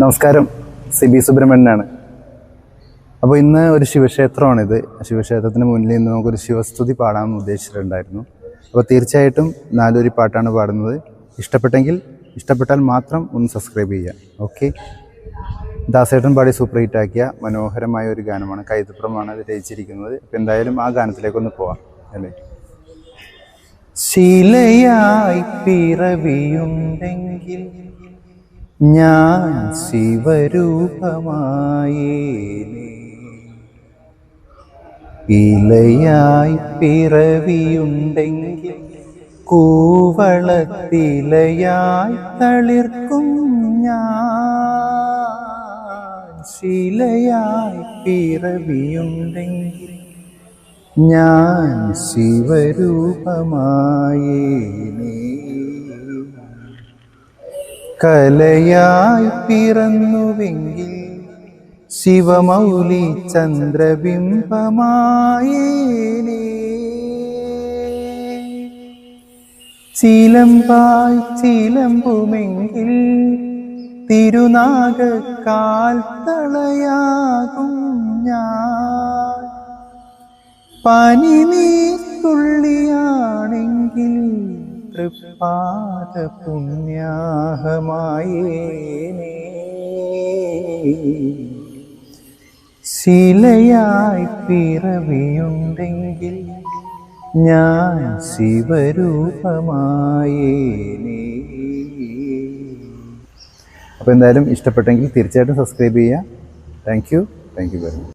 നമസ്കാരം, സിബി സുബ്രഹ്മണ്യനാണ്. അപ്പോൾ ഇന്ന് ഒരു ശിവക്ഷേത്രമാണിത്. ശിവക്ഷേത്രത്തിന് മുന്നിൽ നിന്ന് നമുക്കൊരു ശിവസ്തുതി പാടാമെന്ന് ഉദ്ദേശിച്ചിട്ടുണ്ടായിരുന്നു. അപ്പോൾ തീർച്ചയായിട്ടും നാലൊരു പാട്ടാണ് പാടുന്നത്. ഇഷ്ടപ്പെട്ടാൽ മാത്രം ഒന്ന് സബ്സ്ക്രൈബ് ചെയ്യുക. ഓക്കെ. ദാസേട്ടൻ പാടി സൂപ്പർ ഹിറ്റാക്കിയ മനോഹരമായ ഒരു ഗാനമാണ്. കൈതപ്രമാണ് അത് രചിച്ചിരിക്കുന്നത്. അപ്പോൾ എന്തായാലും ആ ഗാനത്തിലേക്കൊന്ന് പോവാം അല്ലേ. ശീലയായി പിറവിയുണ്ടെങ്കിൽ ഞാൻ ശിവരൂപമായേനെ, ഇലയായി പിറവിയുണ്ടെങ്കിൽ കൂവളത്തിലയായി തളിർക്കും ഞാൻ. ശിലയായി പിറവിയുണ്ടെങ്കിൽ ഞാൻ ശിവരൂപമായേനെ, കലയായി പിറന്നുവെങ്കിൽ ശിവമൗലി ചന്ദ്രബിംബമായേനെ, ചിലമ്പായി ചിലമ്പുമെങ്കിൽ തിരുനാഗക്കാൽ തളയാകും ഞാൻ. പനിനീർത്തുള്ളിയാണെങ്കിൽ തൃപ്പാദ പുണ്യാഹമായേനെ, ശിലയായി പിറവിയുണ്ടെങ്കിൽ ഞാൻ ശിവരൂപമായേനെ. അപ്പോൾ എന്തായാലും ഇഷ്ടപ്പെട്ടെങ്കിൽ തീർച്ചയായിട്ടും സബ്സ്ക്രൈബ് ചെയ്യുക. Thank you very much.